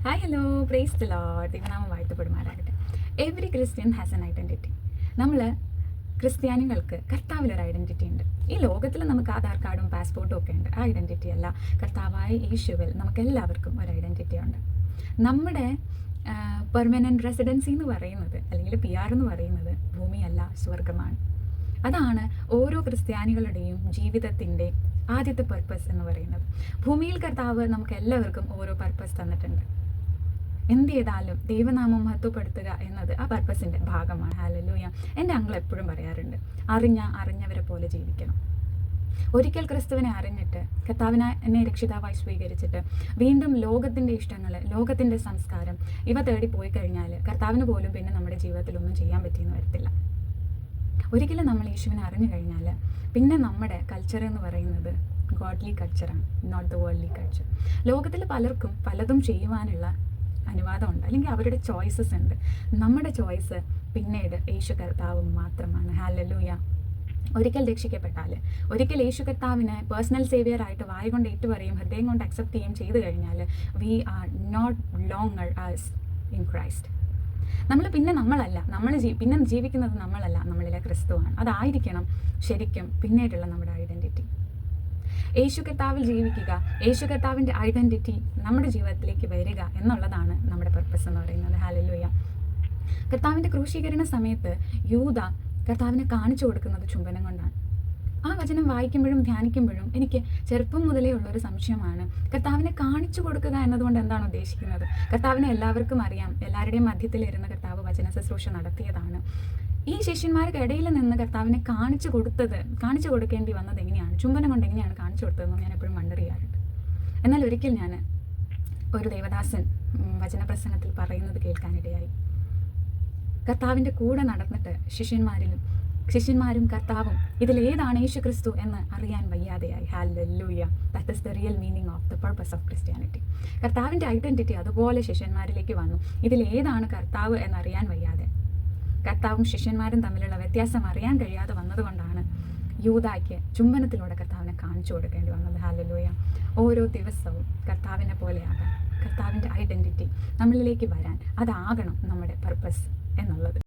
Hi hello praise the Lord. ദൈവനാമം വാഴ്ത്തപ്പെടുമാറാകട്ടെ. Every Christian has N identity. നമ്മൾ ക്രിസ്ത്യാനികൾക്ക് കർത്താവിലൊരു ഐഡൻറ്റിറ്റി ഉണ്ട്. ഈ ലോകത്തിൽ നമുക്ക് ആധാർ കാർഡും പാസ്പോർട്ടും ഒക്കെ ഉണ്ട്. ആ ഐഡൻറ്റിറ്റി അല്ല, കർത്താവായ യേശുവിൽ നമുക്ക് എല്ലാവർക്കും ഒരു ഐഡൻറ്റിറ്റി ഉണ്ട്. നമ്മുടെ പെർമനൻറ്റ് റെസിഡൻസി എന്ന് പറയുന്നത്, അല്ലെങ്കിൽ PR എന്ന് പറയുന്നത് ഭൂമിയല്ല, സ്വർഗമാണ്. അതാണ് ഓരോ ക്രിസ്ത്യാനികളുടെയും ജീവിതത്തിൻ്റെ ആദ്യത്തെ പർപ്പസ് എന്ന് പറയുന്നത്. ഭൂമിയിൽ കർത്താവ് നമുക്ക് എല്ലാവർക്കും ഓരോ പർപ്പസ് തന്നിട്ടുണ്ട്. എന്ത് ചെയ്താലും ദൈവനാമം മഹത്വപ്പെടുത്തുക എന്നത് ആ പർപ്പസിൻ്റെ ഭാഗമാണ്. ഹല്ലേലൂയ. എൻ്റെ അങ്കിൾ എപ്പോഴും പറയാറുണ്ട്, അറിഞ്ഞവരെ പോലെ ജീവിക്കണം. ഒരിക്കൽ ക്രിസ്തുവിനെ അറിഞ്ഞിട്ട് കർത്താവിനെ എന്നെ രക്ഷിതാവായി സ്വീകരിച്ചിട്ട് വീണ്ടും ലോകത്തിൻ്റെ ഇഷ്ടങ്ങൾ, ലോകത്തിൻ്റെ സംസ്കാരം ഇവ തേടി പോയി കഴിഞ്ഞാൽ കർത്താവിന് പോലും പിന്നെ നമ്മുടെ ജീവിതത്തിലൊന്നും ചെയ്യാൻ പറ്റിയെന്ന് വരത്തില്ല. ഒരിക്കലും നമ്മൾ യേശുവിനെ അറിഞ്ഞു കഴിഞ്ഞാൽ പിന്നെ നമ്മുടെ കൾച്ചർ എന്ന് പറയുന്നത് ഗോഡ്ലി കൾച്ചറാണ്, നോട്ട് ദ വേൾഡ്ലി കൾച്ചർ. ലോകത്തിൽ പലർക്കും പലതും ചെയ്യുവാനുള്ള അനുവാദമുണ്ട്, അല്ലെങ്കിൽ അവരുടെ ചോയ്സസ് ഉണ്ട്. നമ്മുടെ ചോയ്സ് പിന്നീട് യേശു കർത്താവ് മാത്രമാണ്. ഹല്ലേലൂയ. ഒരിക്കൽ രക്ഷിക്കപ്പെട്ടാൽ, ഒരിക്കൽ യേശു കർത്താവിനെ പേഴ്സണൽ സേവിയറായിട്ട് വായ കൊണ്ട് ഏറ്റുപറയും, ഹൃദയം കൊണ്ട് അക്സെപ്റ്റ് ചെയ്യുകയും ചെയ്തു കഴിഞ്ഞാൽ we are not longer as in Christ. നമ്മൾ പിന്നെ നമ്മളല്ല, പിന്നെ ജീവിക്കുന്നത് നമ്മളല്ല, നമ്മളിലെ ക്രിസ്തുവാണ്. അതായിരിക്കണം ശരിക്കും പിന്നീടുള്ള നമ്മുടെ ഐഡൻറ്റിറ്റി. യേശു കർത്താവിൽ ജീവിക്കുക, യേശു കർത്താവിൻ്റെ ഐഡൻറ്റിറ്റി നമ്മുടെ ജീവിതത്തിലേക്ക് വരിക എന്നുള്ളതാണ് നമ്മുടെ പർപ്പസ് എന്ന് പറയുന്നത്. ഹല്ലേലൂയ. കർത്താവിൻ്റെ ക്രൂശീകരണ സമയത്ത് യൂദ കർത്താവിനെ കാണിച്ചു കൊടുക്കുന്നത് ചുംബനം കൊണ്ടാണ്. ആ വചനം വായിക്കുമ്പോഴും ധ്യാനിക്കുമ്പോഴും എനിക്ക് ചെറുപ്പം മുതലേ ഉള്ളൊരു സംശയമാണ്, കർത്താവിനെ കാണിച്ചു കൊടുക്കുക എന്നതുകൊണ്ട് എന്താണ് ഉദ്ദേശിക്കുന്നത്? കർത്താവിനെ എല്ലാവർക്കും അറിയാം, എല്ലാവരുടെയും മധ്യത്തിലിരുന്ന് കർത്താവ് വചന ശുശ്രൂഷ നടത്തിയതാണ്. ഈ ശിഷ്യന്മാർക്ക് ഇടയിൽ നിന്ന് കർത്താവിനെ കാണിച്ചു കൊടുക്കേണ്ടി വന്നത് എങ്ങനെയാണ്? ചുംബനം കൊണ്ട് എങ്ങനെയാണ് കാണിച്ചു കൊടുത്തതെന്ന് ഞാൻ എപ്പോഴും വണ്ടർ ചെയ്യാറുണ്ട്. എന്നാൽ ഒരിക്കൽ ഞാൻ ഒരു ദേവദാസൻ വചനപ്രസംഗത്തിൽ പറയുന്നത് കേൾക്കാനിടയായി. കർത്താവിൻ്റെ കൂടെ നടന്നിട്ട് ശിഷ്യന്മാരും കർത്താവും ഇതിലേതാണ് യേശു ക്രിസ്തു എന്ന് അറിയാൻ വയ്യാതെയായി. Hallelujah. That is the real meaning of the purpose of Christianity. കർത്താവിൻ്റെ ഐഡൻറ്റിറ്റി അതുപോലെ ശിഷ്യന്മാരിലേക്ക് വന്നു. ഇതിലേതാണ് കർത്താവ് എന്നറിയാൻ വയ്യാതെ, കർത്താവും ശിഷ്യന്മാരും തമ്മിലുള്ള വ്യത്യാസം അറിയാൻ കഴിയാതെ വന്നതുകൊണ്ടാണ് യൂദായ്ക്ക് ചുംബനത്തിലൂടെ കർത്താവിനെ കാണിച്ചു കൊടുക്കേണ്ടി വന്നത്. ഹല്ലേലൂയ. ഓരോ ദിവസവും കർത്താവിനെ പോലെയാകാൻ, കർത്താവിൻ്റെ ഐഡൻറ്റിറ്റി നമ്മളിലേക്ക് വരാൻ, അതാകണം നമ്മുടെ പർപ്പസ് എന്നുള്ളത്.